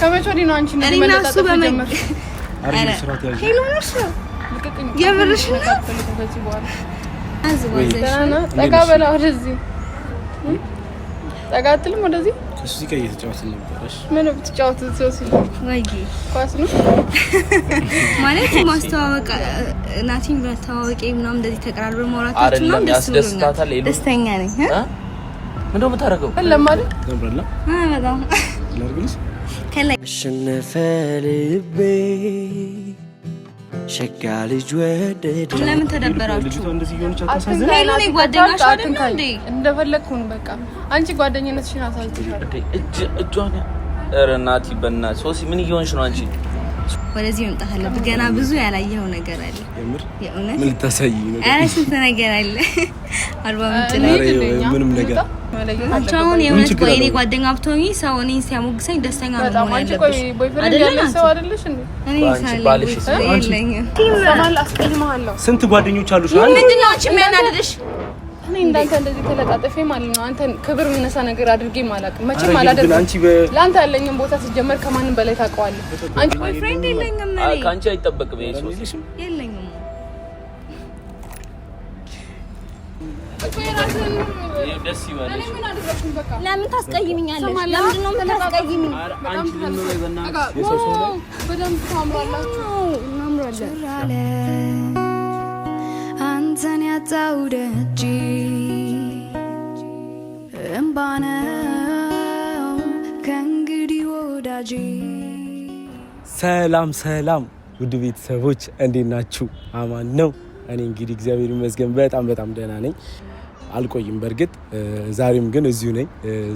ከመቼ ወዲህ ነው አንቺ እንደዚህ መለጣጠፍ ጀመርሽ? አረ ስራት ያዥ ሄሎ ነሽ ልቀቅኝ የምርሽ ነው ከዚህ በኋላ አዝዋዘሽ ጠጋ በላ ወደዚህ ጠጋ አትልም ወደዚህ ከሱሲ ጋር እየተጫወትን ነበርሽ ምን ብትጫወቱት ሶሲ ወይ ኳስ ነው ማለት ማስተዋወቅ ናቲን በተዋወቀ ምናምን እንደዚህ ተቀራርበን ማውራታችን ነው ያስደስታታል ደስተኛ ነኝ ምንድነው የምታረገው ለማለ ነብረላ በጣም ለርግልሽ ከላይ ሽነፈልቤ ሸጋ ልጅ ወደደ ለምን ተደበራችሁ ልጅቷ እንደዚህ ሆነች አታሳዝን ሄሎ ነኝ ጓደኛሽ አይደል እንዴ እንደፈለኩን በቃ አንቺ ጓደኝነትሽን አሳልፈሻል እጇን ኧረ ናቲ በእናትሽ ሶሲ ምን እየሆንሽ ነው አንቺ ወደዚህ መምጣት አለብህ ገና ብዙ ያላየው ነገር አለ የምር የእውነት ምን ልታሳይ ነው ኧረ ስንት ነገር አለ አልባ ምንጭ ነው ምንም ነገር አንቺውን የእውነት ቆይ እኔ ጓደኛ ብትሆኚ ሰው እኔን ሲያሞግሰኝ ደስተኛ ነው ያለብሽ አይደለም ሰው አይደለሽ እንዴ እኔ ባልሽ የለኝም ሰማል አስቀይማለሁ ስንት ጓደኞች አሉሽ ምንድን ነው አንቺ የሚያናድድሽ እኔ እንዳንተ እንደዚህ ተለጣጠፈ ማለት ነው አንተን ክብር የሚነሳ ነገር አድርጌ ማላቅ መቼም አላደርግም አንቺ ላንተ ያለኝን ቦታ ሲጀመር ከማንም በላይ ታውቀዋለህ አንቺ ቦይፍሬንድ የለኝም እኔ ካንቺ አይጠበቅም ይሄ ሶሲ የለኝም ደስ ይበልሽ ለምን ታስቀይሚኛለሽ ለምንድን ነው የምታስቀይሚኝ አንቺ ምን ነው ይበናል በደንብ ታምራላችሁ እናምራለን አንተን ያጣው ደጅ እምባነው ከእንግዲህ ወዳጅ ሰላም ሰላም ውድ ቤተሰቦች እንዴት ናችሁ አማን ነው እኔ እንግዲህ እግዚአብሔር ይመስገን በጣም ደህና ነኝ አልቆይም በርግጥ ዛሬም ግን እዚሁ ነኝ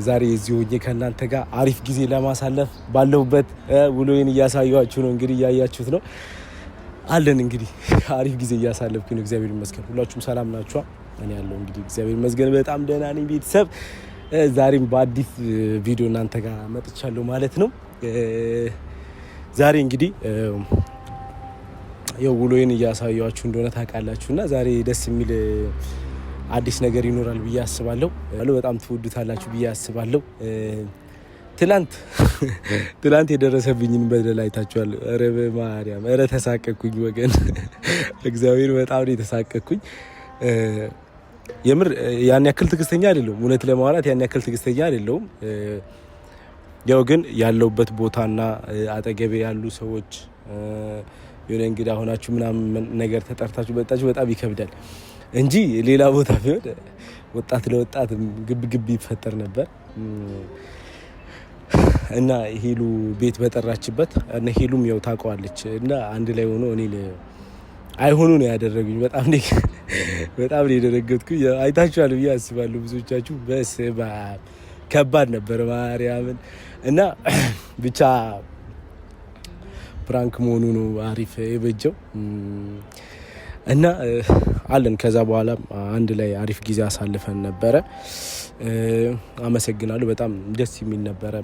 ዛሬ እዚሁ ሆኜ ከእናንተ ጋር አሪፍ ጊዜ ለማሳለፍ ባለሁበት ውሎዬን እያሳያችሁ ነው እንግዲህ እያያችሁት ነው አለን እንግዲህ አሪፍ ጊዜ እያሳለፍኩኝ ነው እግዚአብሔር ይመስገን ሁላችሁም ሰላም ናችሁ እኔ ያለው እንግዲህ እግዚአብሔር ይመስገን በጣም ደህና ነኝ ቤተሰብ ዛሬም በአዲስ ቪዲዮ እናንተ ጋር መጥቻለሁ ማለት ነው ዛሬ እንግዲህ ያው ውሎዬን እያሳያችሁ እንደሆነ ታውቃላችሁና ዛሬ ደስ የሚል አዲስ ነገር ይኖራል ብዬ አስባለሁ በጣም ትወዱታላችሁ ብዬ አስባለሁ ትላንት የደረሰብኝን በደል አይታችኋል ኧረ በማርያም ኧረ ተሳቀቅኩኝ ወገን እግዚአብሔር በጣም ነው የተሳቀቅኩኝ የምር ያን ያክል ትግስተኛ አይደለሁም እውነት ለማውራት ያን ያክል ትግስተኛ አይደለሁም ያው ግን ያለውበት ቦታና አጠገቤ ያሉ ሰዎች የሆነ እንግዳ ሆናችሁ ምናምን ነገር ተጠርታችሁ በጣችሁ በጣም ይከብዳል እንጂ ሌላ ቦታ ቢሆን ወጣት ለወጣት ግብ ይፈጠር ነበር እና ሄሉ ቤት በጠራችበት እና ሄሉም ያው ታውቀዋለች እና አንድ ላይ ሆኖ እኔን አይሆኑ ነው ያደረጉኝ በጣም ነው የደረገጥኩኝ አይታችኋል ብዬ አስባለሁ ብዙዎቻችሁ በስባ ከባድ ነበር ማርያምን እና ብቻ ፕራንክ መሆኑ ነው አሪፍ የበጀው እና አለን ከዛ በኋላ አንድ ላይ አሪፍ ጊዜ አሳልፈን ነበረ አመሰግናለሁ በጣም ደስ የሚል ነበረ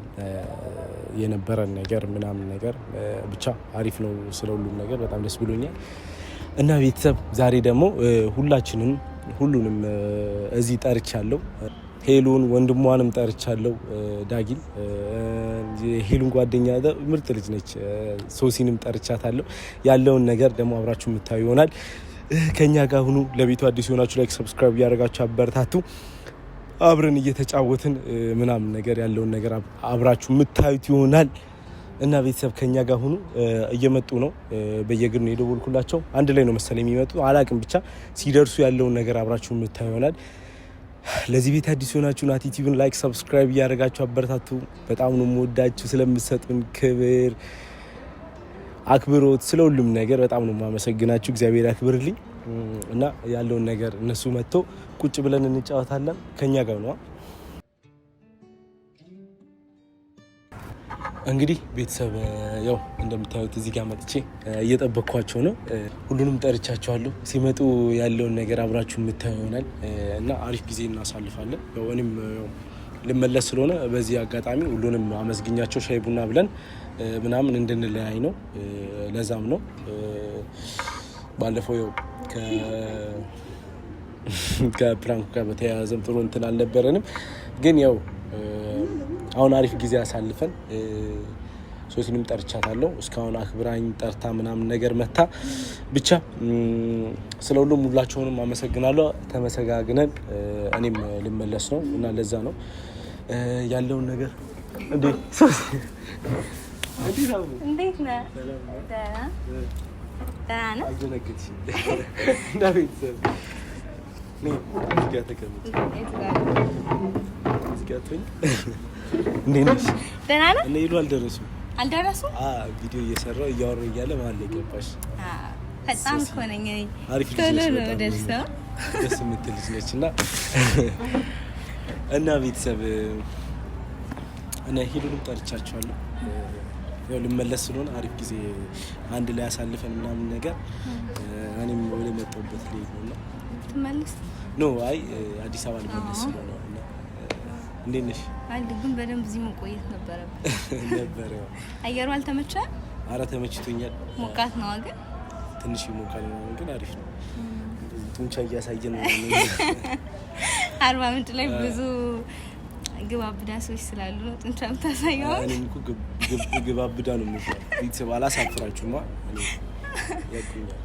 የነበረን ነገር ምናምን ነገር ብቻ አሪፍ ነው ስለሁሉም ነገር በጣም ደስ ብሎኛል እና ቤተሰብ ዛሬ ደግሞ ሁሉንም እዚህ ጠርቻለሁ ሄሉን ወንድሟንም ጠርቻለሁ ዳጊን ሄሉን ጓደኛ ምርጥ ልጅ ነች ሶሲንም ጠርቻታለሁ ያለውን ነገር ደግሞ አብራችሁ የምታዩ ይሆናል ከኛ ጋር ሁኑ ለቤቱ አዲስ ሆናችሁ ላይክ ሰብስክራይብ ያደርጋችሁ አበረታቱ አብረን እየተጫወትን ምናምን ነገር ያለውን ነገር አብራችሁ የምታዩት ይሆናል እና ቤተሰብ ከኛ ጋር ሁኑ እየመጡ ነው በየግር ነው የደወልኩላቸው አንድ ላይ ነው መሰለኝ የሚመጡ አላቅም ብቻ ሲደርሱ ያለውን ነገር አብራችሁ የምታዩ ይሆናል ለዚህ ቤት አዲስ ሆናችሁ ናቲ ቲቪን ላይክ ሰብስክራይብ ያደርጋችሁ አበረታቱ በጣም ነው የምወዳችሁ ስለምትሰጡን ክብር አክብሮት ስለሁሉም ነገር በጣም ነው የማመሰግናችሁ እግዚአብሔር ያክብርልኝ እና ያለውን ነገር እነሱ መጥቶ ቁጭ ብለን እንጫወታለን ከኛ ጋር ነው እንግዲህ ቤተሰብ ያው እንደምታዩት እዚህ ጋር መጥቼ እየጠበቅኳቸው ነው ሁሉንም ጠርቻቸዋለሁ ሲመጡ ያለውን ነገር አብራችሁ የምታዩ ይሆናል እና አሪፍ ጊዜ እናሳልፋለን ያው እኔም ልመለስ ስለሆነ በዚህ አጋጣሚ ሁሉንም አመስግኛቸው ሻይ ቡና ብለን ምናምን እንድንለያይ ነው ለዛም ነው ባለፈው ያው ከፕራንኩ ጋር በተያያዘም ጥሩ እንትን አልነበረንም ግን ያው አሁን አሪፍ ጊዜ አሳልፈን ሶሲንም ጠርቻታለሁ እስካሁን አክብራኝ ጠርታ ምናምን ነገር መታ ብቻ ስለሁሉም ሁላችሁንም አመሰግናለሁ ተመሰጋግነን እኔም ልመለስ ነው እና ለዛ ነው ያለው ነገር እንዴት ነህ ደህና አጀነግት ዳዊት ዝጋተኝ እንዴት ነሽ ደህና ነህ እኔ ይሉ አልደረሱም ቪዲዮ እየሰራው እያወሩ እያለ ማለት ለገባሽ በጣም ኮነኝ አሪፍ ልጅ ደስ የምትል ልጅ ነች እና ቤተሰብ እና ሄዱንም ጠርቻቸዋለሁ ያው ልመለስ ስለሆነ አሪፍ ጊዜ አንድ ላይ አሳልፈን ምናምን ነገር እኔም ወደ መጣሁበት ላይ ነውና ትመለስ ኖ አይ አዲስ አበባ ልመለስ ስለሆነ እንዴት ነሽ አንድ ግን በደንብ እዚህ መቆየት ነበር አየሩ አልተመቸህም ኧረ ተመችቶኛል ሞቃት ነው ግን ትንሽ ሞቃት ነው ግን አሪፍ ነው ጡንቻ እያሳየን ነው አርባ ምንጭ ላይ ብዙ ግባብዳ ሰዎች ስላሉ ነው ጡንቻ የምታሳየው እኔም እኮ ግባብዳ ነው የምልሽ ቤተሰብ አላሳፍራችሁማ እኔ ያቁኛል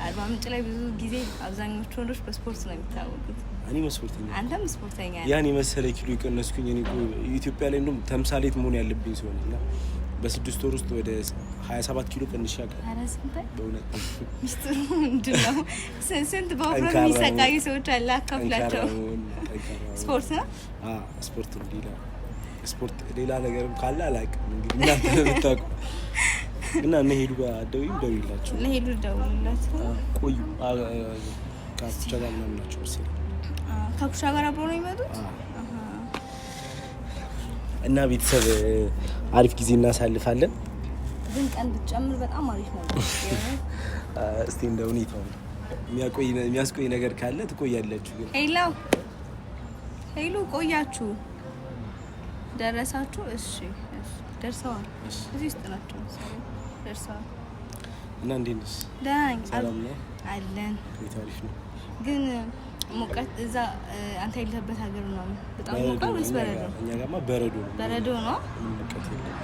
አርባ ምንጭ ላይ ብዙ ጊዜ አብዛኞቹ ወንዶች በስፖርት ነው የሚታወቁት እኔ መስፖርተኛ አንተም ስፖርተኛ ያኔ መሰለ ኪሎ ይቀነስኩኝ እኔ እኮ ኢትዮጵያ ላይ እንደውም ተምሳሌት መሆን ያለብኝ ሰው ነኝና በ6 ወር ውስጥ ወደ 27 ኪሎ ቀንሼ አውቃለሁ አረስንተ በእውነት ሚስጥሩ ምንድነው ስንት በወፍረት የሚሰቃዩ ሰዎች አለ አካፍላቸው ስፖርት ነው ስፖርት ስፖርት ሌላ ነገርም ካለ አላውቅም እንግዲህ እናንተ ልታውቁ እና እነ ሄዱ ጋር ደውይላቸው እነ ሄዱ ደውይላቸው ቆዩ ካፍቻ ጋር ምናምን ናቸው መሰለኝ ካፍቻ ጋር አብረው ነው የሚመጡት እና ቤተሰብ አሪፍ ጊዜ እናሳልፋለን ግን ቀን ብትጨምር በጣም አሪፍ ነው እስቲ እንደው ሁኔታው የሚያስቆይ ነገር ካለ ትቆያላችሁ ግን ሄሎ ቆያችሁ ደረሳችሁ እሺ ደርሰዋል እዚህ ውስጥ ናቸው ደርሰዋል እና እንዴት ነሽ ዳኝ ሰላም ነው አለን አሪፍ ነው ግን ሙቀት እዛ አንተ ያለህበት ሀገር ነው በጣም ሙቀት ወይስ በረዶ እኛ ጋርማ በረዶ ነው ሙቀት የለም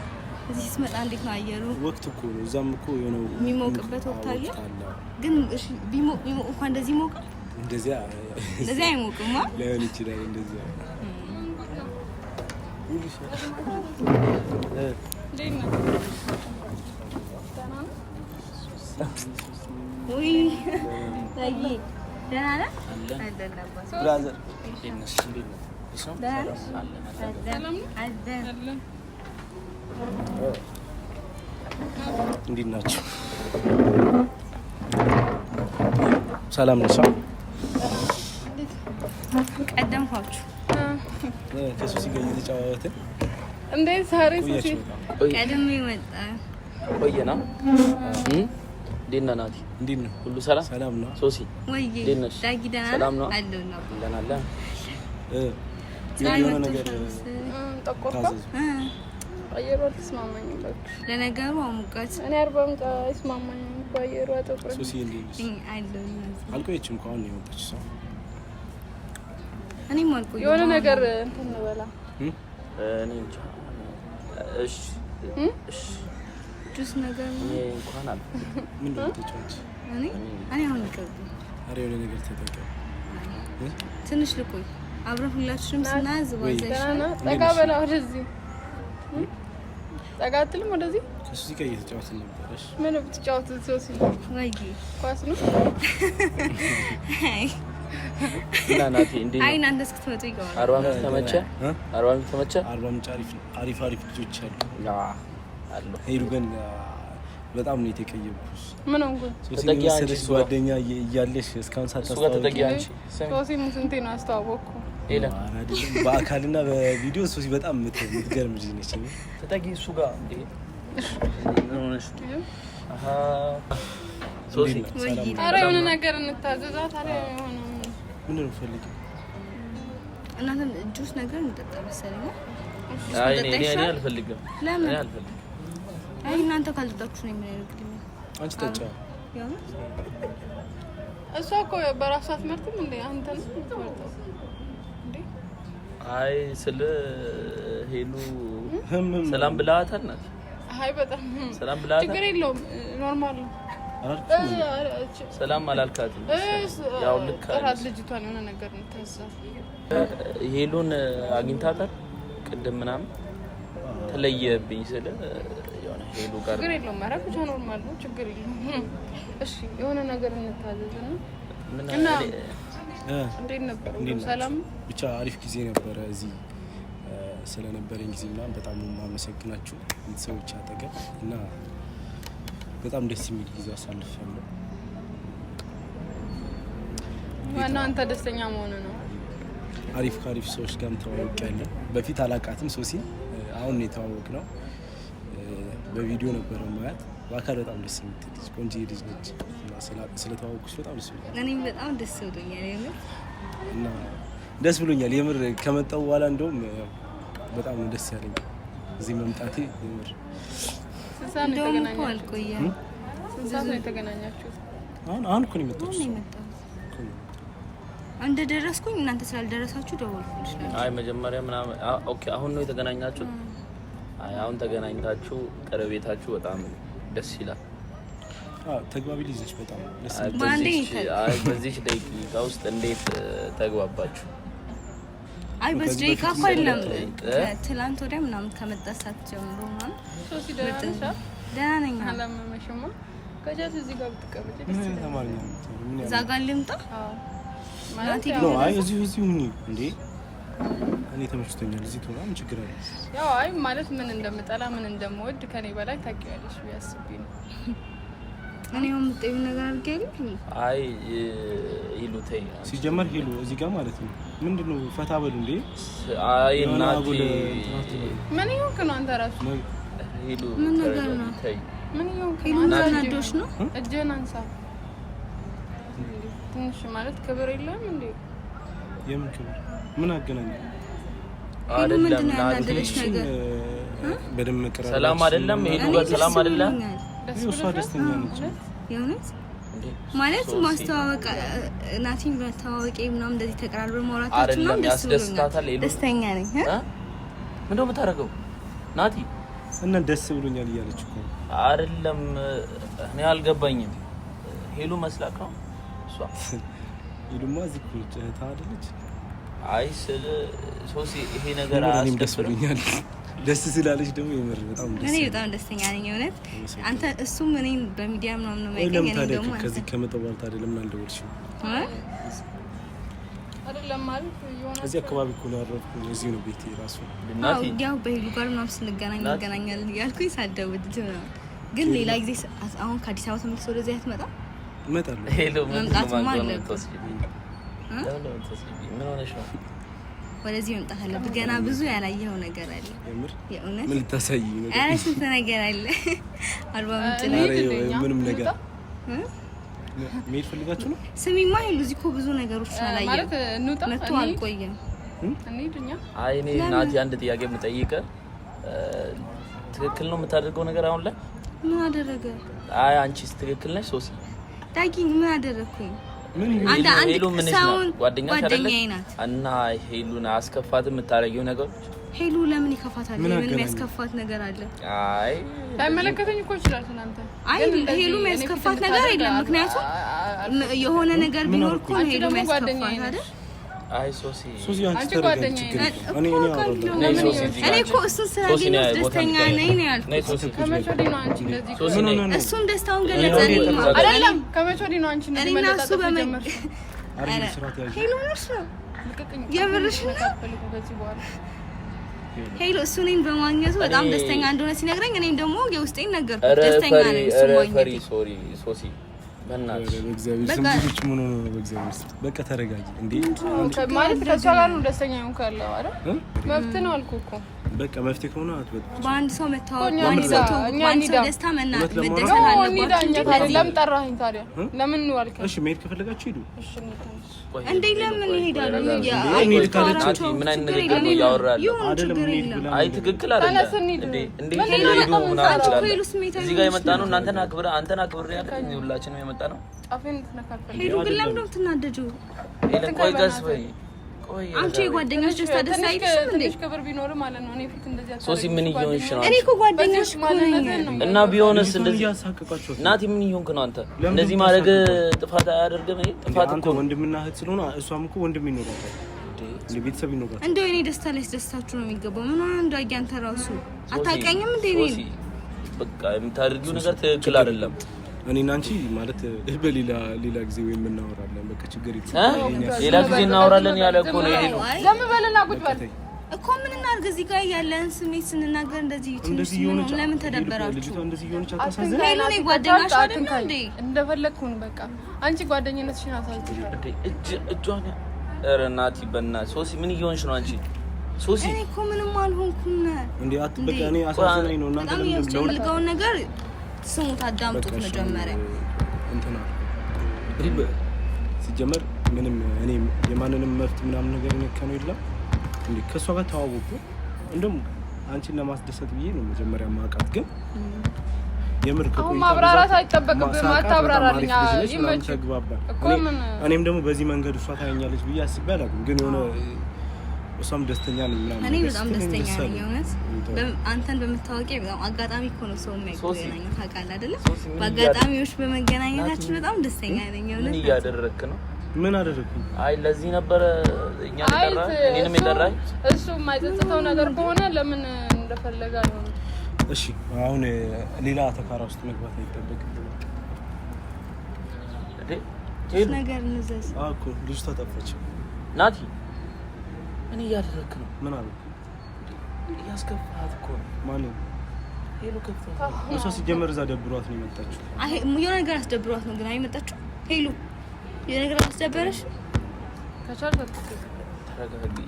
እዚህ ስትመጣ እንዴት ነው አየሩ ወቅት እኮ ነው እዛም እኮ የሆነው የሚሞቅበት ወቅት አለ ግን እሺ ቢሞቅ እንኳን እንደዚህ ይሞቃል እንደዚህ አይሞቅማ ላይሆን ይችላል እንደዚህ ውይ ታጂ ደህና ነህ ብራዘር እንዴት ናችሁ ሰላም ነሽ ቀደምኳችሁ ከሱሲ ጋር እየተጫወትን እንዴት ዛሬ ሱሲ ቀደም ይመጣ ቆየና ዲና ናቲ እንዴት ነው ሁሉ ሰላም ነው ሶሲ ወይ ዳጊ ደህና ሰላም ነው አለውና ደህና አለ የሆነ ነገር ጠቆርኩ አየሩ አልተስማማኝም ለነገሩ ሙቀት እኔ 40 ምጣ ይስማማኝ አየሩ አጠቆረ ሶሲ እንዴት ነሽ አልቆየችም እንኳን ነው የመጣችው ሰው እኔ ማልቆ የሆነ ነገር እንትን በላ እኔ እንጃ እሺ ጁስ ነገር ነው እንኳን አለ ምን ነው ተጫውች እኔ አሁን ልቀርብ አሬ የሆነ ነገር ተጠቀም ትንሽ ልቆይ አብረን ሁላችንም ስናዝ ዋዘሽ ጠጋ በላ ወደዚህ ጠጋ አትልም ወደዚህ ከሱሲ ጋር እየተጫወትን ነበርሽ ምን ብትጫወት ሶሲ ወይ ኳስ ነው እና ናቲ እንዴት አይ እናንተ እስክትመጡ ይገባል 40 ተመቸ 40 ተመቸ 40 አሪፍ ልጆች አሉ አሉ ሄዱ ግን በጣም ነው የተቀየምኩት ምን ሆንኩ ሶሲ መሰለሽ ጓደኛ እያለሽ እስካሁን ሳታስተዋውቂ ሶሲ ምን ስንቴ ነው አስተዋወቅኩ ኤላ አይደለም በአካልና በቪዲዮ ሶሲ በጣም የምትገርም ልጅ ነች ተጠጊ እሱ ጋር እንዴ ነውነሽ አሃ ሶሲ አረ የሆነ ነገር እንታዘዛት አረ የሆነ ምን ነው ፈልጊው እናንተ ጁስ ነገር እንጠጣ መሰለኝ አይ እኔ አልፈልግም ለምን አልፈልግም አይ እናንተ ካልጠጣችሁ ነው የሚያደርግልኝ አንቺ ጠጫ ያው እሷ እኮ በራሷ አትመርጥም እንዴ አንተ ነው የምትመርጠው እንዴ አይ ስለ ሄሉ ሰላም ብላታል ናት አይ በጣም ሰላም ብላታ ችግር የለውም ኖርማል ነው ሰላም አላልካትም ያው ልክ አራት ልጅቷን የሆነ ነገር ነው ተዛ ሄሉን አግኝታታል ቅድም ምናምን ተለየብኝ ስለ የሆነ ሄሉ ጋር ችግር የለውም ማራኩ ኖርማል ነው ችግር የለውም እሺ የሆነ ነገር እንታዘዝና እና እንዴት ነበር ሰላም ብቻ አሪፍ ጊዜ ነበር እዚህ ስለነበረኝ ጊዜና በጣም ማመሰግናችሁ ቤተሰቦች አጠገብ እና በጣም ደስ የሚል ጊዜ አሳልፈናል ዋናው አንተ ደስተኛ መሆን ነው አሪፍ ሰዎች ጋር ተዋወቅያለሁ በፊት አላቃትም ሶሲ አሁን ነው የተዋወቅነው በቪዲዮ ነበር ማለት በአካል በጣም ደስ የምትል ቆንጆ ልጅ ነች እና ስለተዋወቅኩሽ በጣም ደስ ብሎኛል እኔም በጣም ደስ ብሎኛል የምር እና ደስ ብሎኛል የምር ከመጣው በኋላ እንደውም በጣም ደስ ያለኝ እዚህ መምጣቴ የምር ስንት ነው የተገናኛችሁት አሁን እኮ ነው የመጣሁት አንደ ደረስኩኝ እናንተ ስላልደረሳችሁ ደወልኩልሽ አይ መጀመሪያ ምናምን ኦኬ አሁን ነው የተገናኛችሁት አይ አሁን ተገናኝታችሁ ቀረቤታችሁ በጣም ደስ ይላል ተግባቢ ልጅ ነች በጣም ደስ ይላል አይ በዚህ ደቂቃ ውስጥ እንዴት ተግባባችሁ አይ በዚህ ደቂቃ አይደለም ትላንት ወዲያ ምናምን ከመጣሳት ጀምሮ ማለት ሶሲ ደህና ነኝ አላመመሽማ ከጃት እዚህ ጋር ብትቀበጭ ደስ ይላል እዛ ጋር ልምጣ ማለት ነው አይ እዚህ ሁኚ እንዴ እኔ ተመችቶኛል እዚህ ተወራም ችግር አለ ያው አይ ማለት ምን እንደምጠላ ምን እንደምወድ ከኔ በላይ ታውቂያለሽ ቢያስብኝ ነው እኔ የምጠይው ነገር አድርገኝ አይ ይሉተይ ሲጀመር ሄሉ እዚህ ጋር ማለት ነው ምንድነው ፈታ በሉ እንዴ አይ እናቴ ምን ይሆንክ ነው አንተ ራሱ ሄሉ ምን ነገር ነው ምን ይሆንክ ነው ናዶሽ ነው እጄን አንሳ ትንሽ ማለት ክብር የለም እንዴ የምን ክብር ምን አገናኘ አይደለም ናዶሽ በደም መቀራረብ ሰላም አይደለም ሄሉ ጋር ሰላም አይደለም እሷ ደስተኛ ነች የእውነት ማለት ማስተዋወቅ ናቲን በተዋወቂ ምናምን እንደዚህ ተቀራርበን ማውራታችን ነው ደስተኛ ነኝ ምንድነው የምታረገው ናቲ እና ደስ ብሎኛል እያለች እኮ አይደለም እኔ አልገባኝም ሄሉ መስላክ ነው እሷ ሄሉማ እዚህ እኮ ጨህታ አይደለች አይ ስለ ሶሲ ይሄ ነገር ደስ ብሎኛል ደስ ስላለች ደግሞ የምር በጣም ደስ እኔ በጣም ደስተኛ ነኝ እውነት አንተ እሱም እኔን በሚዲያ ምናምን ነው ማይገኝ እኔ ደግሞ ከዚህ ከመጣው በኋላ አይደለም አልደወልሽም አይደለም ማለት የሆነ እዚህ አካባቢ እኮ ነው ያረፍኩ እዚህ ነው ቤቴ ራሱ ናቲ ያው በሄሉ ጋር ምናምን ስንገናኝ እንገናኛለን እያልኩኝ ሳደውልት ነው ግን ሌላ ጊዜ አሁን ከአዲስ አበባ ተመልሶ ወደዚህ አትመጣም እመጣለሁ ሄሎ መምጣት ማለት ምን ሆነሽ ነው ወደዚህ መምጣት አለብህ ገና ብዙ ያላየው ነገር አለ የእውነት ምን ልታሳይ ነው አረ ስንት ነገር አለ አርባ ምንጭ ነው ምንም ነገር ምን ፈልጋችሁ ነው ስሚማ ሄሉ እዚህ እኮ ብዙ ነገሮች አላየው ማለት እንውጣ መጥቶ አልቆየም እንሂድኛ አይ እኔ ናቲ አንድ ጥያቄ የምጠይቀህ ትክክል ነው የምታደርገው ነገር አሁን ላይ ምን አደረገ አይ አንቺስ ትክክል ነሽ ሶሲ ዳጊ ምን አደረኩኝ አንድ ሰውን ጓደኛዬ ናት እና ሄሉን አስከፋት የምታረጊው ነገር ሄሉ ለምን ይከፋታል ምን የሚያስከፋት ነገር አለ አይ አይመለከተኝ እኮ ይችላል እናንተ አይ ሄሉ የሚያስከፋት ነገር የለም ምክንያቱም የሆነ ነገር ቢኖር እኮ ሄሉ የሚያስከፋት አይደል አይ ሶሲ አንቺ ጓደኛዬ እኔ እኮ እሱን ስላገኘሁ ደስተኛ ነኝ ነው ያልኩት ከመቼ ወዲህ ነው አንቺ እንደዚህ እሱም ደስታውን ገለጸልኝ አይደለም ከመቼ ወዲህ ነው አንቺ እንደዚህ መለጣጠፍ ጀመርሽ ሄሉ ነሽ የምርሽ ነው ሄሎ እሱ እኔን በማግኘቱ በጣም ደስተኛ እንደሆነ ሲነግረኝ እኔም ደግሞ የውስጤን ነገርኩት ደስተኛ ነኝ እሱ ማግኘት ሶሪ ሶሲ በእግዚአብሔር ስም ልጅ ምን ሆነ ነው በእግዚአብሔር ስም በቃ ተረጋጊ እንዴ ማለት ከሷ ጋር ነው ደስተኛ ሆን ካለው አይደል መብት ነው አልኩህ እኮ በቃ መፍትሄ ከሆነ አትበጥ በአንድ ሰው መታወቅ በአንድ ሰው ደስታ መደሰት አለባችሁ ለምን ጠራኸኝ ታዲያ ለምን ነው አልከኝ እሺ መሄድ ከፈለጋችሁ ሂዱ እሺ እንዴ ለምን ይሄዳሉ ናቲ ምን አይነት ነገር ነው ያወራል አይ ትክክል አይደለም እንዴ እዚህ ጋር የመጣ ነው እናንተና አክብረ አንተና አክብረ ያለኝ ሁላችንም የመጣ ነው ጫፌን ተነካከለ ሄዱ ግን ለምን ነው ትናደጁ ቆይ ጋስ ወይ አንቺ ጓደኛሽ ደስታ ደስ አይልሽም እንዴ? ክብር ቢኖር ማለት ነው። እኔ ፊት እንደዚህ አታደርጊ። ሶሲ ምን እየሆንሽ ነው? እኔ እኮ ጓደኛሽ ነኝ እና ቢሆንስ እንደዚህ ያሳቀቃችሁ ናቲ ምን እየሆንክ ነው አንተ? እንደዚህ ማድረግ ጥፋት አያደርግም? ጥፋት እኮ ወንድምና እህት ስለሆነ እሷም እኮ ወንድም ይኖራታል እንዴ ቤተሰብ ይኖራታል። እንደው እኔ ደስታ ላይ ደስታችሁ ነው የሚገባው። ምን ሆነ እንዳያንተ አንተ ራሱ አታውቀኝም እንዴ? እኔ በቃ የምታደርጊው ነገር ትክክል አይደለም። እኔና አንቺ ማለት በሌላ ጊዜ ወይ እናወራለን። በቃ ችግር ሌላ ጊዜ እናወራለን ያለ እኮ ነው ይሄ ነው። ዝም በልና ቁጭ በል እኮ ምን እናድርግ? እዚህ ጋር ያለን ስሜት ስንናገር እንደዚህ ለምን ተደበራችሁ? እንደዚህ ይሆነች አታሳዝን። ሄሎ ነኝ ጓደኛሽ አይደል እንዴ? እንደፈለግኩን በቃ አንቺ ጓደኝነትሽን አሳዝኝ እንዴ እጇን ኧረ ናቲ በእናትሽ ሶሲ ምን እየሆንሽ ነው አንቺ? ሶሲ እኔ እኮ ምንም አልሆንኩም እንዴ አትበቃ። እኔ አሳዝነኝ ነው እናንተ ለምን ነገር ስሙት አዳምጡት። መጀመሪያ እንትና ሲጀመር ምንም እኔ የማንንም መፍት ምናምን ነገር ነው የለም እንዴ ከሷ ጋር ተዋወቁ። እንደውም አንቺን ለማስደሰት ብዬ ነው መጀመሪያ ማውቃት። ግን የምር ከቆይታ ማብራራት አይጠበቅብህም። አታብራራልኝ ይመች እኮ እኔም ደግሞ በዚህ መንገድ እሷ ታኛለች ብዬ አስቤ አላውቅም። ግን የሆነ እሷም ደስተኛ ነኝ ምናምን እኔ በጣም ደስተኛ ነኝ። እውነት አንተን በመታወቂያ በጣም አጋጣሚ እኮ ነው ሰው የሚያገናኘው ታውቃለህ አይደለ? በአጋጣሚዎች በመገናኘታችን በጣም ደስተኛ ነኝ። እውነት ምን እያደረግክ ነው? ምን አደረግኩኝ? አይ ለዚህ ነበር እኛ ተጠራ እኔንም ይጠራኝ። እሱ የማይጸጽተው ነገር ከሆነ ለምን እንደፈለገ ነው። እሺ አሁን ሌላ ተካራ ውስጥ መግባት አይጠበቅም እንዴ? ነገር ንዘዝ እኮ ልጅቷ ጠፋች። ናቲ እኔ እያደረግክ ነው? ምን አደረኩ? እያስከፋት እኮ ነው ማለት ሄሎ ከፍታ እሷ ሲጀመር እዛ ደብሯት ነው የመጣችው። አይ የሆነ ነገር አስደብሯት ነው ግን አይመጣችው። ሄሎ የሆነ ነገር አስደበረሽ? ከቻልክ ተረጋጊ።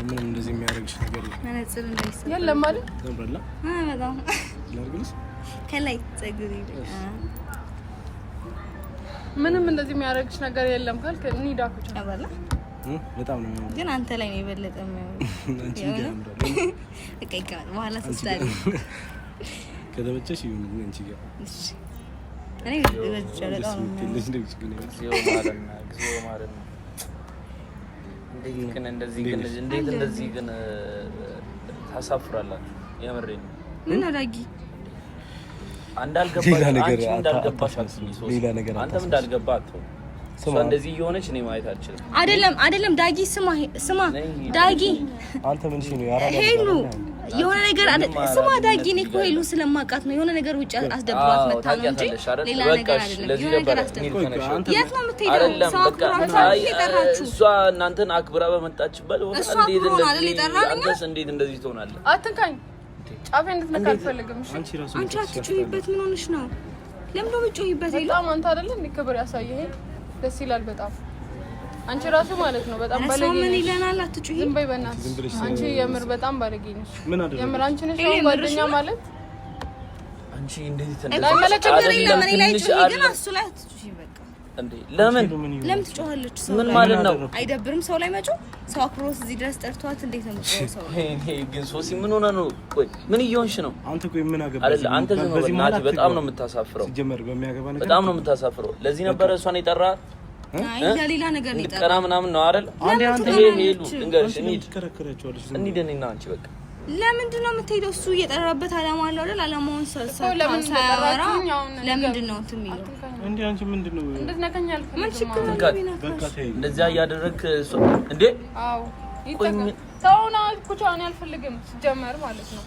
ምን እንደዚህ የሚያደርግሽ ነገር መነጽር እንዳይሰማ የለም ማለት ተብላ በጣም ለርግልሽ ከላይ ጸጉሪ ምንም እንደዚህ የሚያደርግሽ ነገር የለም ካልክ እንሂዳኩቻ አባላ በጣም ነው ግን አንተ ላይ ነው የበለጠ አንቺ ጋር በቃ ይቀመጥ በኋላ ተስታለኝ ከተመቸሽ ይሁን አንቺ ጋር እሺ እኔ ወጥቻለሁ ነው ትንሽ ልጅ ግን እግዚኦ ማለት ነው እንዴት እንደዚህ ግን ታሳፍራላችሁ? የምሬን ነው። ምን አዳጊ ሌላ ነገር አንተም እንዳልገባት እሷ እንደዚህ እየሆነች እኔ ማየት አልችልም። አይደለም ዳጊ ስማ ዳጊ አንተ ምን እሺ ነው ያራዳ ሄሉ የሆነ ነገር ስማ ዳጊ እኔ እኮ ሄሉ ስለማውቃት ነው የሆነ ነገር ውጭ አስደብሯት መታ ነው እንጂ ሌላ ነገር አይደለም። የሆነ ነገር አስደብሯት የት ነው የምትሄደው? ሰው አክብራችሁ የጠራችሁ እሷ እናንተን አክብራ በመጣችበት አንተስ እንዴት እንደዚህ ትሆናለህ? አትንካኝ ጫፌ እንድትነካ አልፈልግም። እሺ አንቺ አትጩሂበት። ምን ሆነሽ ነው? ለምን ነው የምትጩሂበት? በጣም አንተ አይደለም ክብር ያሳየህ ደስ ይላል በጣም አንቺ ራሱ ማለት ነው በጣም ባለጌ ነሽ። ምን ይለናል? አትጩሂ። ዝም በይ በእናትሽ አንቺ የምር በጣም ባለጌ ነሽ። ምን አደረግሽ? የምር አንቺ ነሽ ጓደኛ ማለት አንቺ እንደዚህ ግን እሱ ላይ አትጩሂ በቃ እንዴ። ለምን ትጮሃለች? ምን ማለት ነው? አይደብርም ሰው ላይ መጮህ? ሰው አክብሮት እዚህ ድረስ ጠርቷት እንዴት ነው የምትጮኸው? ሰው ግን ሶሲ ምን ሆነ ነው? ቆይ ምን እየሆንሽ ነው አንተ? ቆይ ምን አገባሽ? አይደል አንተ ዝም በል ናቲ። በጣም ነው የምታሳፍረው። ሲጀመር በሚያገባ ነገር በጣም ነው የምታሳፍረው። ለዚህ ነበር እሷን የጠራህ? አይ ሌላ ነገር ነው የጠራህ። ቀና ምናምን ነው አይደል? አንተ ሄሉ እንገርሽ እንሂድ እና አንቺ በቃ ለምንድን ነው የምትሄደው? እሱ እየጠራበት አላማ አለው አይደል? አላማውን ሳያወራ ለምንድን ነው እንትን የሚለው? እንዴ አንቺ ምንድን ነው እንድትነካኝ አልፈልግም። በቃ ተይ እንደዚያ እያደረግክ እንዴ? አዎ ተውና ኩቻውን አልፈልግም ሲጀመር ማለት ነው።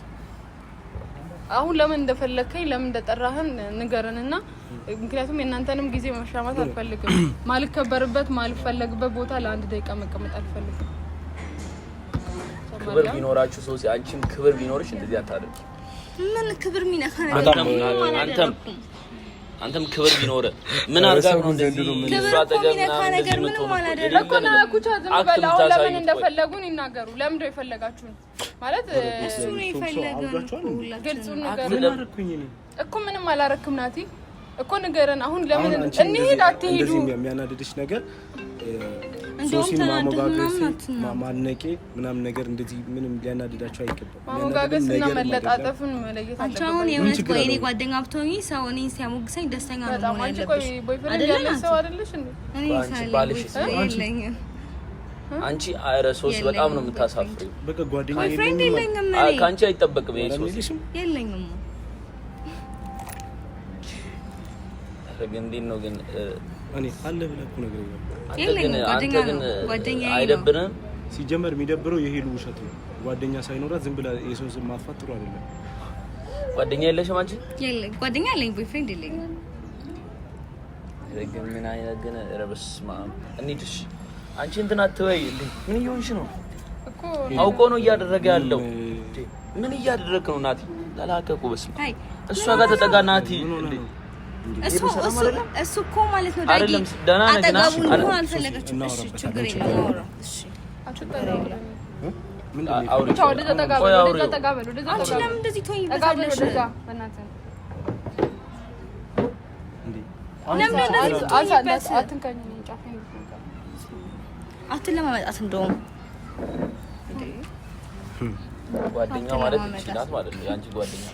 አሁን ለምን እንደፈለከኝ ለምን እንደጠራህን ንገረንና ምክንያቱም የእናንተንም ጊዜ መሻማት አልፈልግም። ማልከበርበት ማልፈለግበት ቦታ ለአንድ ደቂቃ መቀመጥ አልፈልግም። ክብር ቢኖራችሁ ሶሲ አንቺም ክብር ቢኖርሽ እንደዚህ አታደርጊ። ምን ክብር ሚነካ ነገር አንተም ክብር ቢኖር ምን አርጋ ነው እንደዚህ ክብር ሚነካ ነገር ምን ማለት ነው? እኮ ነው ኩቻ ዝም በል። አሁን ለምን እንደፈለጉን ይናገሩ። ለምን እንደው የፈለጋችሁን ማለት እሱ ነው የፈለገው። ግልጹ ነገር እኮ ምንም አላረክም ናቲ እኮ ንገረን። አሁን ለምን እንሂድ አትሄዱ? እንደዚህ የሚያናድድሽ ነገር ሶሲን ማሞጋገስ ማነቄ ምናምን ነገር እንደዚህ ምንም ሊያናድዳቸው አይገባም። ማሞጋገስና መለጣጠፍን መለየት አለበት። አሁን የእውነት ቆይ እኔ ጓደኛ ብትሆኚ ሰው እኔን ሲያሞግሰኝ ደስተኛ ነው ማለት ነው። ቦይፍሬንድ ያለ ሰው አይደለሽ እንዴ? እኔ ሳለ የለኝም አንቺ አይረሶስ በጣም ነው የምታሳፍሪው። በቃ ጓደኛ ፍሬንድ የለኝም ካንቺ አይጠበቅም ይሄ ሶስ የለኝም። እንዴት ነው ግን እኔ አለ ብለህ እኮ ነገር አንተ ግን አይደብርም? ሲጀመር የሚደብረው የሄሉ ውሸት ነው። ጓደኛ ሳይኖራት ዝም ብላ የሰው ስም ማጥፋት ጥሩ አይደለም። ጓደኛ የለሽም አንቺ? የለኝ ጓደኛ አለኝ፣ ቦይፍሬንድ የለኝም። ግን ምን አይነት ግን ረብስማ እንዴትሽ አንቺ እንትን አትበይ እንዴ! ምን እየሆንሽ ነው እኮ? አውቆ ነው እያደረገ ያለው። ምን እያደረክ ነው ናቲ? ተላቀቁ በስመ አብ። እሷ ጋር ተጠጋ ናቲ እንዴ! እሱ እኮ ማለት ነው ዳጊ አጠገቡ ነው አልፈለገችም። እሺ ችግር የለም። እሺ አትጠራው ምን ነው አውሪ ወደ ተጠጋበ ወደ ተጠጋበ ወደ ተጠጋበ አንቺ ለምን እንደዚህ ትሆኝበታለሽ? በእናትህ እንዴ ለምን እንደዚህ ትሆኝበት? አትንካኝ ነው ጫፈኝ አትለማመጣት እንደውም እንዴ ጓደኛ ማለት ይችላል ማለት ነው ያንቺ ጓደኛ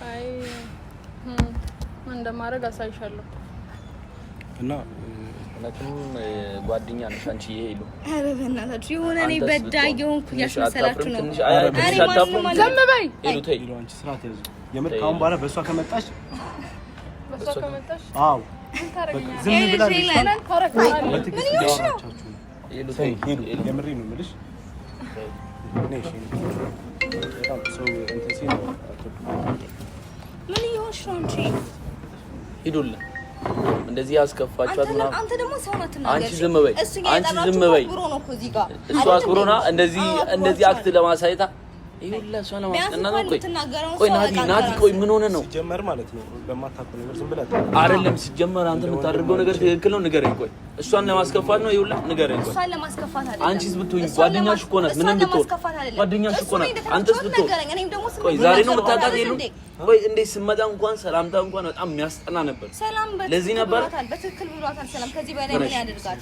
አይ ምን እንደማደርግ አሳይሻለሁ። እና ለምን ጓደኛ ነሽ አንቺ ይሄሉ? ኧረ በእናታችሁ የሆነ እኔ በዳየውን ኩያሽ መሰላችሁ ነው። ዝም በይ ሄሉ ተይ። አንቺ ስራት ያዙ። የምር ካሁን በኋላ በእሷ ከመጣሽ አዎ ዝም ብላለሽ። ምን ይሆንሽ ነው? ሄሉ ሄሉ የምሬ ነው የምልሽ። ነሽ በጣም ሰው እንትን ሲል ምን ይሆንሽ ነው እንጂ ሂዱልኝ። እንደዚህ ያስከፋችኋት ምናምን አንተ ደግሞ ሰው አትናገር። አንቺ ዝም በይ። አንቺ ዝም በይ። እሱ አክብሮና እንደዚህ አክት ለማሳየታ ይሁላ እሷ ለማስቀናት ነው። ቆይ ናቲ ቆይ ምን ሆነ ነው ሲጀመር ማለት ነው በማታውቀው ነገር ዝም ብላ አይደለም። ሲጀመር አንተ የምታደርገው ነገር ትክክል ነው። ንገረኝ። ቆይ እሷን ለማስከፋት ነው ይሁላ? ንገረኝ። ቆይ እሷን ለማስከፋት አይደለም። አንቺስ ብትሆኝ ጓደኛሽ እኮ ናት። ምንም ብትሆን ጓደኛሽ እኮ ናት። አንተስ ብትሆን ቆይ ዛሬ ነው የምታውቃት ይሉ? ቆይ እንዴት ስመጣ እንኳን ሰላምታ እንኳን በጣም የሚያስጠላ ነበር። ለዚህ ነበር በትክክል ብሏታል። ሰላም ከዚህ በላይ ምን ያደርጋል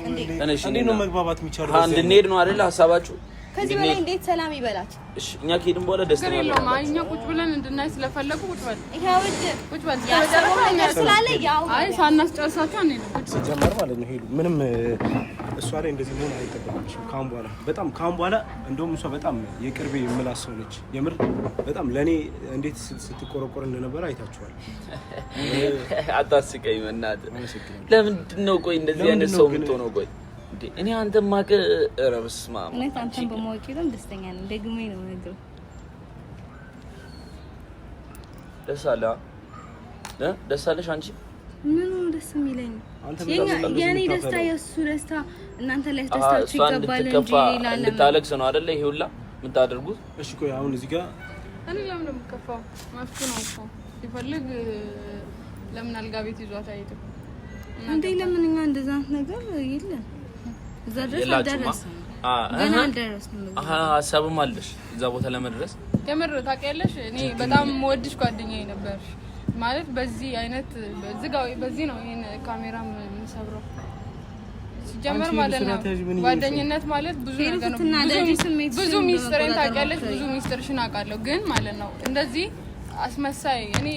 እንዴ? እንዴት ነው መግባባት የሚቻለው? አንድ እንሄድ ነው አይደል ሐሳባችሁ? ከዚህ በላይ እንዴት ሰላም ይበላት? እሺ እኛ ከሄድን በኋላ ደስ ነው ያለው። እኛ ቁጭ ብለን እንድናይ ስለፈለጉ ቁጭ በል። ይሄው ቁጭ በል ያሰራው ስላለ ያው አይ ሳናስጨርሳቸው አንሄድ ሲጀመር ማለት ነው ሄሉ ምንም እሷ ላይ እንደዚህ መሆን አይጠበቅብሽም። ካሁን በኋላ በጣም ካሁን በኋላ እንደውም እሷ በጣም የቅርቤ የምላት ሰው ነች። የምር በጣም ለኔ እንዴት ስትቆረቆር እንደነበር አይታችኋል። አታስቀኝ በእናትህ። ለምንድን ነው ቆይ እንደዚህ አይነት ሰው የምትሆነው? ቆይ እኔ አንተን ማቀ ረብስማ እኔ አንተን በማወቄ በጣም ደስተኛ ነኝ። ደግሜ ነው ነገር ደስ አለሽ አንቺ? ምኑ ደስ የሚለኝ የኔ ደስታ የእሱ ደስታ እናንተ ላይ ደስታችሁ ይገባል እንጂ ሌላ ለምን እንድታለቅስ ነው አይደለ? ይሄ ሁላ የምታደርጉት? እሺ ቆይ አሁን እዚህ ጋር እኔ ለምን ነው የምከፋው? መፍቱ ነው እኮ ሲፈልግ ለምን አልጋ ቤት ይዟት አይሄድም እንዴ? ለምን እኛ እንደዛ ነገር የለም እዛ ድረስ አልደረስንም። ገና አልደረስንም። ሀሳብም አለሽ እዛ ቦታ ለመድረስ? የምር ታውቂያለሽ፣ እኔ በጣም የምወድሽ ጓደኛዬ ነበርሽ ማለት በዚህ አይነት በዚህ ነው ይሄን ካሜራ የምንሰብረው ሲጀመር ማለት ነው። ጓደኝነት ማለት ብዙ ነገር ነው። ብዙ ሚስጥርን ታውቂያለሽ፣ ብዙ ሚስጥርሽን አውቃለሁ። ግን ማለት ነው እንደዚህ አስመሳይ እኔ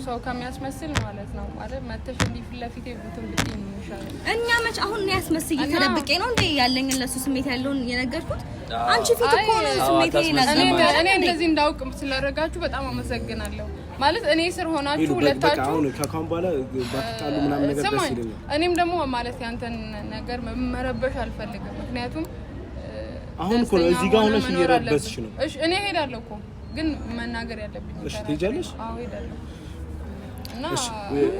ሰው ከሚያስመስል ማለት ነው ማለት መተሽ እንዲህ ፊት ለፊት እንትን ብትይ ነው የሚሻለው። እኛ መች አሁን ነው ያስመስይ ተደብቄ ነው እንዴ ያለኝን ለሱ ስሜት ያለውን የነገርኩት? አንቺ ፊት እኮ ነው ስሜት የነገርኩት። እኔ እንደዚህ እንዳውቅ ስለረጋችሁ በጣም አመሰግናለሁ። ማለት እኔ ስር ሆናችሁ ሁለታችሁ አሁን ከካም በኋላ ባትጣሉ ምናምን ነገር ደስ ይለኛል። እኔም ደግሞ ማለት ያንተን ነገር መረበሽ አልፈልግም። ምክንያቱም አሁን እኮ እዚህ ጋር ሆነሽ እየረበስሽ ነው። እሺ እኔ ሄዳለሁ እኮ ግን መናገር ያለብኝ እሺ ትሄጃለሽ? አዎ ሄዳለሁ። እና እሺ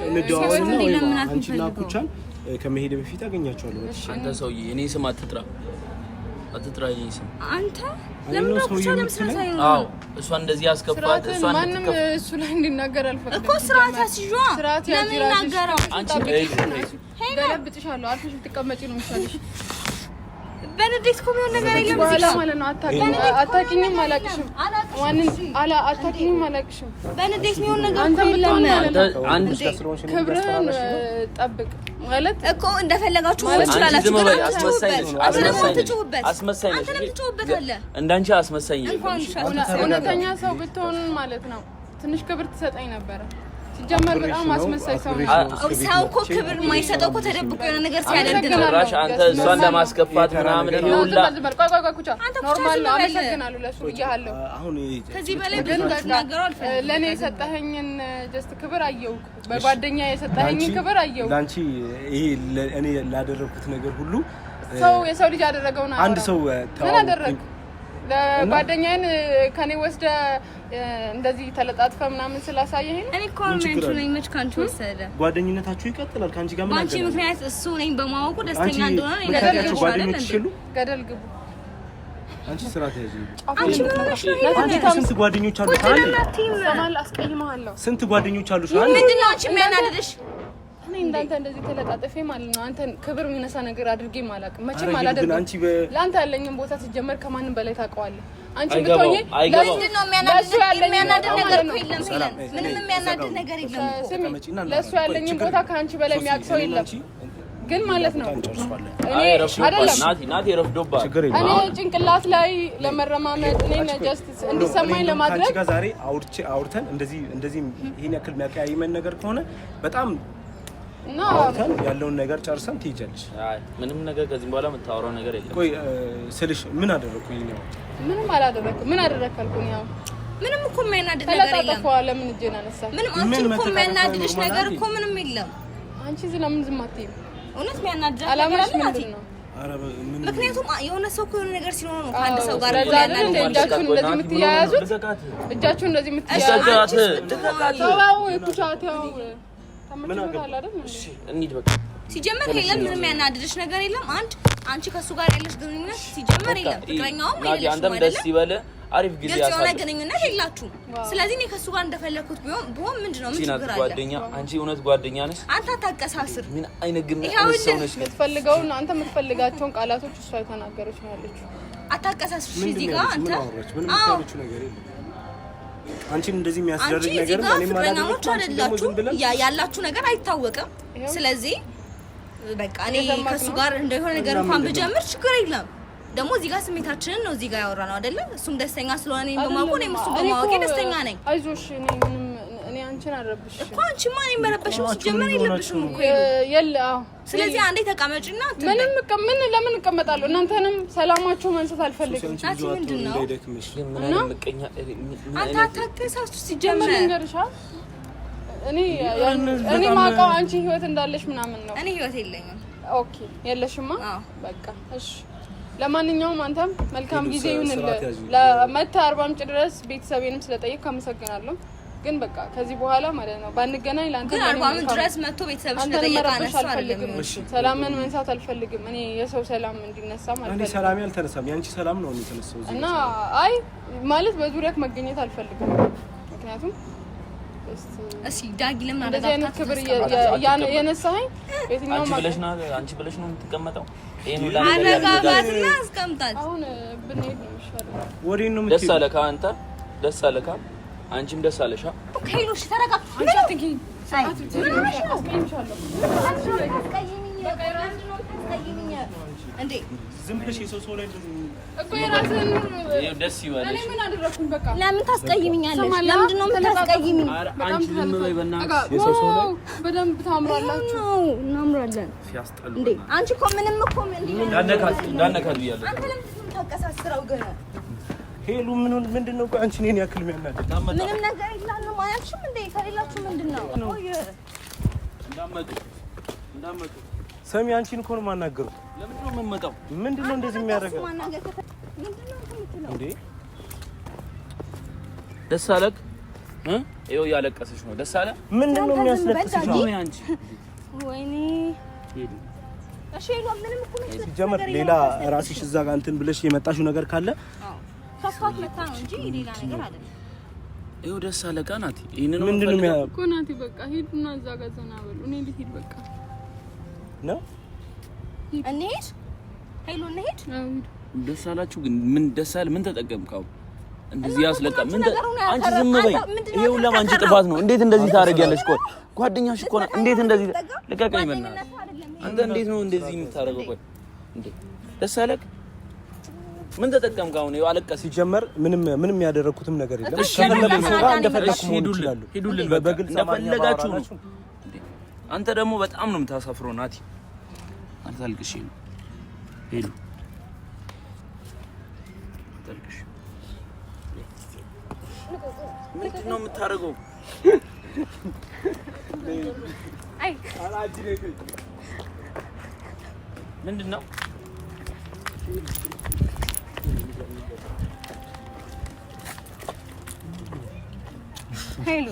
እንደዋወልና ወይ አንቺና ኩቻን ከመሄድ በፊት አገኛቸዋለሁ። አንተ ሰውዬ እኔ ስም አትጥራ የኔ ስም አንተ ለምን ነው ኩቻን ለምሳሌ? አዎ እሷ እንደዚህ ያስከፋት እሷ ማንም እሱ ላይ እንዲናገር አልፈልግም እኮ ስርዓት ያስይዟ ለምን ይናገራው? አንቺ ገለብጥሻለሁ። አልፈሽ ብትቀመጪ ነው የሚሻልሽ። በንዴት እኮ ቢሆን ነገር የለም በኋላ ማለት ነው። አታውቂኝም፣ አላውቅሽም። አታውቂኝም፣ አላውቅሽም። በንዴት የሚሆን ነገር እኮ የለም። አንድ ክብርህን ጠብቅ ማለት እኮ እንደፈለጋችሁ መሆን ትችላላችሁ። ግን አስመሳይ እንዳንቺ አስመሳይ እውነተኛ ሰው ብትሆን ማለት ነው ትንሽ ክብር ትሰጠኝ ነበረ። ሲጀመር በጣም አስመሳይ ሰው ነው። ሰው እኮ ክብር የማይሰጠው እኮ ተደብቆ የሆነ ነገር ሲያደርግ ነው። ራሽ አንተ እሷን ለማስከፋት ምናምን ይሁላ ቆይ ኩቻ ኖርማል ነው። አመሰግናለሁ ለሱ ብያለሁ። አሁን ከዚህ በላይ ብዙ ተናገረው አልፈልግም። ለኔ የሰጠኸኝን ጀስት ክብር አየው፣ በጓደኛ የሰጠኸኝን ክብር አየው። ላንቺ ይሄ እኔ ላደረኩት ነገር ሁሉ የሰው ልጅ ያደረገው ነው። አንድ ሰው ምን አደረግ ለጓደኛዬን ከኔ ወስደ እንደዚህ ተለጣጥፈ ምናምን ስላሳየኝ እኔ እኮ አንቺ ነኝ መች ካንቺ ወሰደ። ጓደኝነታችሁ ይቀጥላል ካንቺ ጋር ምን አንቺ ምክንያት እሱ ነኝ በማወቁ ደስተኛ እንደሆነ ነው ነገርኩሽ። ጓደኞች ይሉ ገደል ግቡ። አንቺ ስራ ተያዥ። አንቺ ስንት ጓደኞች አሉ? ሰማል አስቀይመሃለሁ። ስንት ጓደኞች አሉ? ምንድነው አንቺ የሚያናድድሽ? እኔ እንዳንተ እንደዚህ ተለጣጥፌ ማለት ነው አንተን ክብር የሚነሳ ነገር አድርጌ ማለት መቼም አላደርግም። ለአንተ ያለኝን ቦታ ሲጀመር ከማንም በላይ ታውቀዋለህ። አንቺ ብትሆኚ ለምንድነው የሚያናድድ ነገር እኮ የለም። ምንም የሚያናድድ ነገር የለም። ለእሱ ያለኝን ቦታ ከአንቺ በላይ የሚያውቅ ሰው የለም። ግን ማለት ነው እኔ አይደለም ናቲ ረፍዶባ እኔ ጭንቅላት ላይ ለመረማመድ እኔ ጀስቲስ እንዲሰማኝ ለማድረግ አንቺ ጋር ዛሬ አውርተን እንደዚህ ይሄን ያክል የሚያቀያይመን ነገር ከሆነ በጣም እና አውርተን ያለውን ነገር ጨርሰን ትይጃለሽ። ምንም ነገር ከዚህ በኋላ የምታወራው ነገር የለም። ቆይ ስልሽ ምን አደረኩኝ ነው? ምንም አላደረኩም። ምን አደረካልኩኝ? ያው ምንም እኮ የሚያናድድ ነገር የለም። ተለጣጣፈው ለምን እጄን አነሳ? ምንም አንቺ እኮ የሚያናድድሽ ነገር እኮ ምንም የለም። አንቺ ስለምን ዝም አትይም? እውነት የሚያናድድ አላማሽ ምንድን ነው? ምክንያቱም የሆነ ሰው እኮ የሆነ ነገር ሲኖር ነው ከአንድ ሰው ጋር ያንን እጃችሁን እንደዚህ የምትያያዙት እጃችሁን እንደዚህ የምትያያዙት ሲጀመር ሄለን ምንም ያናድድሽ ነገር የለም። አንቺ ከሱ ጋር ያለሽ ግንኙነት ሲጀመር የለም። ፍቅረኛውም የለሽም አንተም ደስ ይበለ አሪፍ ጊዜ ያሳለፈ የሆነ ግንኙነት የላችሁም። ስለዚህ እኔ ከሱ ጋር እንደፈለኩት ቢሆን ምንድነው ምን ችግር አለ? ጓደኛ አንቺ እውነት ጓደኛ ነሽ። አንተ አታቀሳስር። ምን አይነት ግምት ሰው ነሽ? የምትፈልገውን አንተ የምትፈልጋቸውን ቃላቶች እሷ የተናገረች ነው ያለችው። አታቀሳስር። እዚህ ጋር አንተ ምን የምታወሪው ነገር የለም። አንቺን እንደዚህ የሚያስደርግ ነገር ምንም ማለት ነው። ያላችሁ ነገር አይታወቅም። ስለዚህ በቃ እኔ ከሱ ጋር እንደሆነ ነገር እንኳን ብጀምር ችግር የለም። ደግሞ እዚህ ጋር ስሜታችንን ነው እዚህ ጋር ያወራነው አይደለ? እሱም ደስተኛ ስለሆነ እኔም በማወቅ እኔም እሱ በማወቅ ደስተኛ ነኝ። አይዞሽ እኔ አንቺን አረብሽ እኮ አንቺማ እኔ መረበሽም ሲጀምር የለብሽም እኮ የለ። ስለዚህ አንዴ ተቀመጪና ምን ለምን እቀመጣለሁ? እናንተንም ሰላማችሁ መንሳት አልፈልግም። ናቲ ምንድነው አንተ አታከሳሱ ሲጀምር እንገርሻ እኔ ማውቀው አንቺ ህይወት እንዳለሽ ምናምን ነው። እኔ ህይወት የለኝም። ኦኬ የለሽማ። በቃ እሺ። ለማንኛውም አንተም መልካም ጊዜ ይሁንልህ። ለመታ 40 ምንጭ ድረስ ቤተሰቤንም ስለጠየቅ አመሰግናለሁ። ግን በቃ ከዚህ በኋላ ማለት ነው ባንገናኝ ላንተ ግን 40 ምንጭ ድረስ መጥቶ ቤተሰብሽ ስለጠየቅ አልፈልግም። ሰላምን መንሳት አልፈልግም። እኔ የሰው ሰላም እንዲነሳ ማለት ነው። እኔ ሰላም ያልተነሳም ያንቺ ሰላም ነው የተነሳው እዚህ እና አይ ማለት በዙሪያክ መገኘት አልፈልግም። ምክንያቱም እሺ ዳጊ ለምን እንደዚህ አይነት ክብር የነሳኸኝ የትኛው አንቺ ብለሽ ነው የምትቀመጠው? ይሄን ሁላ አረጋጋትና አስቀምጣት። አሁን ብንሄድ ነው የሚሻለው። ወዴት ነው ደስ አለካ? አንተ ደስ አለካ? አንቺም ደስ አለሻ? ከይሎሽ ተረጋጋ። አንቺ አትንኪኝ። እንዴ ዝም ብለሽ የሰው ላይ እኮ የራስህን ደስ ይበልሽ። እኔ ምን አደረኩኝ? በቃ ለምን ታስቀይሚኛለሽ? ለምንድን ነው የምታስቀይሚኝ? አንቺ ዝም በይ በእናትሽ። የሰው ሰው ላይ በደንብ ታምራላችሁ። እናምራለን። ሲያስጠሉ እንዴ አንቺ እኮ ምንም እኮ እንዳነካት ብያለሁ። አንተ ለምን ታቀሳስረው ግን? ሄሉ ምንድን ነው? አንቺ እኔን ያክል የሚያናድድ ምንም ነገር የለም አያልሽም እንዴ? ከሌላችሁ ምንድን ነው? እንዳመጡ ሰሚ አንቺን እኮ ነው የማናገረው። ለምንድን ነው የምመጣው? ምንድን ነው እንደዚህ የሚያደርገው? እንዴ ደስ አለክ? ይኸው እያለቀሰች ነው። ደስ አለ? ምንድን ነው የሚያስለቅስሽ? አንቺ ወይኔ እሺ ይሏ ምንም እኮ ነው ሲጀመር ሌላ ራስሽ እዛ ጋር እንትን ብለሽ የመጣሽው ነገር ካለ ከፋት መታ ነው እንጂ ሌላ ነገር አይደለም። ይኸው ደስ አለካ ናቲ። ይሄንን ምንድን ነው እኮ ናቲ። በቃ ሂድና እዛ ጋር ዘና በሉ። እኔ ልሂድ በቃ ነው እንሂድ። ሄሎ እንሂድ። ደስ አላችሁ ግን ምን ደስ አለ? ምን ተጠቀምከው? እንደዚህ ያስለቃ ምን አንቺ ዝም በይ። ይሄው ለማንቺ ጥፋት ነው። እንዴት እንደዚህ ታደርጊያለሽ? ቆይ ጓደኛሽ እኮ ነው። እንዴት እንደዚህ ልቀቀኝ በእናትህ። አንተ እንዴት ነው እንደዚህ የምታደርገው? ቆይ እንዴ ደስ አለክ? ምን ተጠቀምክ አሁን? ይኸው አለቀስ። ሲጀመር ምንም ያደረኩትም ነገር የለም። ከፈለኩ ሰው ጋር እንደፈለኩ መሆን ይችላል። ሄዱልን በግልጽ እንደፈለጋችሁ ነው። አንተ ደግሞ በጣም ነው የምታሳፍረው ናቲ። አንተ አልቅሽ ሄዱ አልቅሽ። ምንድን ነው የምታደርገው? አይ ምንድን ነው ሄሎ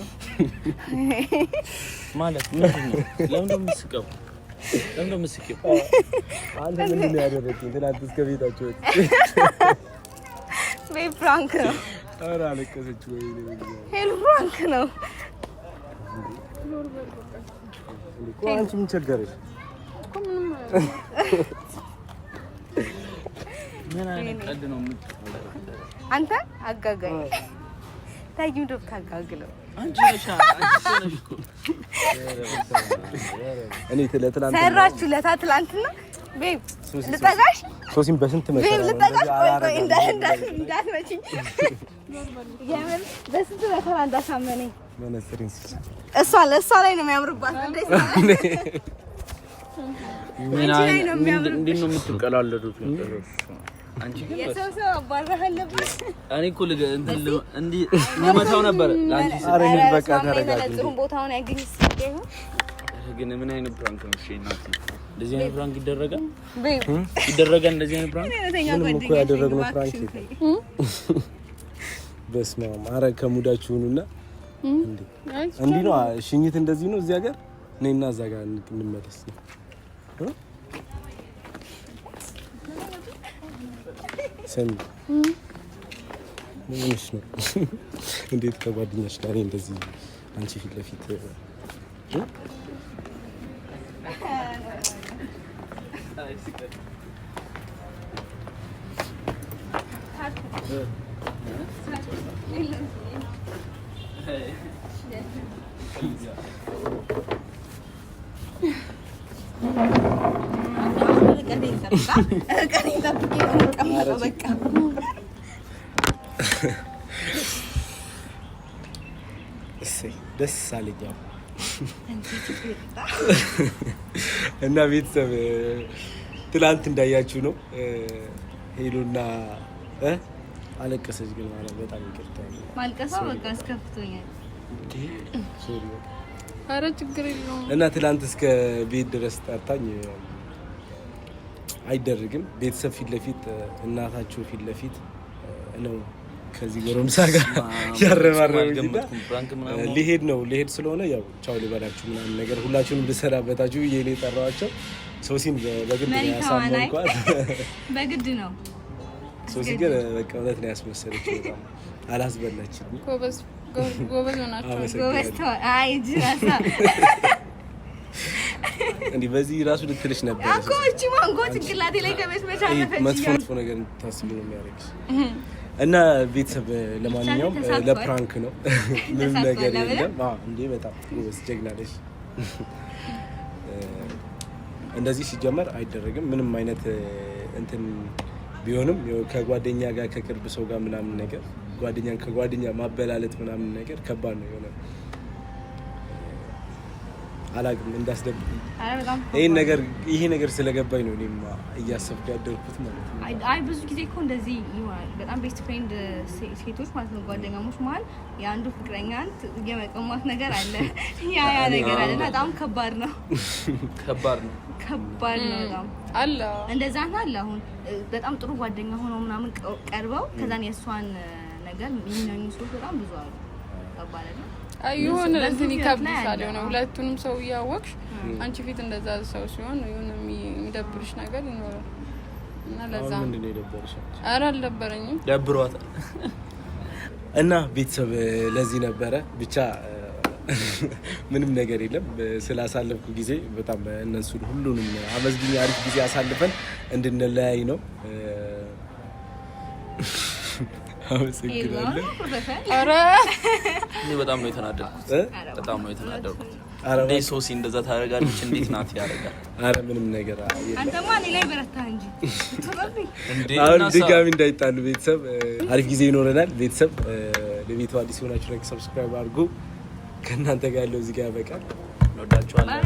ማለት ምንድን ነው? ለምን ነው የምትስቀው? ለምን ነው የምትስቀው? አንተ ምንድን ነው ያደረግኝ? ትናንት እስከ ቤታቸው በይ ፍራንክ ነው። ኧረ አለቀሰች ወይ? ሄሎ ፍራንክ ነው። አንቺ ምን ቸገረሽ? ምን አይነት ቀልድ ነው የምትቀልደው? አንተ አጋጋይ ታይም ዶብ ታጋግለው አንቺ ነሽ እኮ እኔ ትላንት ሰራችሁ ለታትላንትና ቤብ ልጠጋሽ ሶሲም በስንት መሰራ ቤብ ልጠጋሽ ቆይ እንዳትመጪኝ የምን በስንት መሰራ እንዳሳመነኝ መነጽሪን እሷ ላይ ነው የሚያምርባት። ምን እንዴት ነው የምትቀላለዱት? አንቺ ግን የሰው አባራህ አለበት። እኔ እኮ እንዴ ልመታው ነበር ላንቺ አረኝ በቃ ተረጋግጥ። ጥሩ ቦታውን ያገኝ ሲገኝ ግን ምን አይነት ፕራንክ ነው? እሺ እናት እንደዚህ አይነት ፕራንክ ይደረጋል? ቤብ ይደረጋል እንደዚህ አይነት ፕራንክ? ምንም እኮ ያደረግነው ፕራንክ የለም። በስመ አብ። ኧረ ከሙዳችሁና እንዴ ነው ሽኝት እንደዚህ ነው እዚህ ሀገር ነይና እዛ ጋር እንመለስ። ሰሚ ምንሽ ነው? እንዴት ከጓደኛሽ ጋር እንደዚህ አንቺ ፊት ለፊት ደስ አለኝ እና ቤተሰብ ትላንት እንዳያችሁ ነው። ሄሉና አለቀሰች ግን ማለት በጣም ይቅርታ ማልቀሷ በቃ አስከፍቶኛል። ሶሪ ኧረ ችግር የለውም። እና ትላንት እስከ ቤት ድረስ ጠርታኝ አይደረግም። ቤተሰብ ፊት ለፊት እናታቸው ፊት ለፊት ነው ከዚህ ጎረምሳ ጋር ያረባረበኝ። ሊሄድ ስለሆነ ያው ቻው ልበላችሁ ምናምን ነገር ሁላችሁንም ልሰናበታችሁ የኔ ጠራዋቸው። ሶሲን በግድ ነው ያሳመንኳት። በግድ ነው። ሶሲ ግን በቃ እውነት ነው ያስመሰለችው። በጣም አላስበላችም። ጎበዝ ሆናችሁ። ጎበዝ አይ ጅራሳ እንዴ በዚህ ራሱ ልትልሽ ነበር እኮ እቺ ማንጎ ጭንቅላቴ ላይ ከመች መቻለፈች። መጥፎ ነገር ታስቢ ነው የሚያደርግሽ። እና ቤተሰብ ለማንኛውም ለፕራንክ ነው ምንም ነገር የለም። እንዴ በጣም ጎበዝ ጀግና ነሽ። እንደዚህ ሲጀመር አይደረግም ምንም አይነት እንትን ቢሆንም ከጓደኛ ጋር ከቅርብ ሰው ጋር ምናምን ነገር ጓደኛን ከጓደኛ ማበላለጥ ምናምን ነገር ከባድ ነው የሆነ አላውቅም እንዳስደብቅ ይሄ ነገር ስለገባኝ ነው እኔም እያሰብኩ ያደርኩት ማለት ነው። አይ ብዙ ጊዜ እኮ እንደዚህ ይሆናል። በጣም ቤስት ፍሬንድ ሴቶች ማለት ነው ጓደኛሞች መሀል የአንዱ ፍቅረኛን የመቀማት ነገር አለ። ያ ነገር አለ። በጣም ከባድ ነው። በጣም አለ እንደዛ አለ። አሁን በጣም ጥሩ ጓደኛ ሆኖ ምናምን ቀርበው ከዛን የእሷን ነገር የሚነኙ ሰዎች በጣም ብዙ አሉ። ከባድ ነው። አይሆን እንትን ይከብድሻል። የሆነ ሁለቱንም ሰው እያወቅሽ አንቺ ፊት እንደዛ ሰው ሲሆን የሆነ የሚደብርሽ ነገር ይኖራል እና ለዛ ምንድን ነው የደበረሽ? ኧረ አልደበረኝም። ደብሯታል እና ቤተሰብ ለዚህ ነበረ ብቻ ምንም ነገር የለም። ስላሳለፍኩ ጊዜ በጣም እነሱን ሁሉንም አመስግኝ አሪፍ ጊዜ አሳልፈን እንድንለያይ ነው። አመሰግናለሁ። ኧረ እኔ በጣም ነው የተናደድኩት። እንዴ ሶሲ እንደዛ ታደርጋለች? እንዴት ናት ያደርጋል? አረ ምንም ነገር አንተማ እኔ ላይ በረታ እንጂ አሁን ድጋሚ እንዳይጣሉ ቤተሰብ አሪፍ ጊዜ ይኖረናል። ቤተሰብ ለቤቱ አዲስ ሆናችሁ ላይክ ሰብስክራይብ አድርጉ። ከእናንተ ጋር ያለው እዚህ ጋር ያበቃል። እንወዳችኋለን።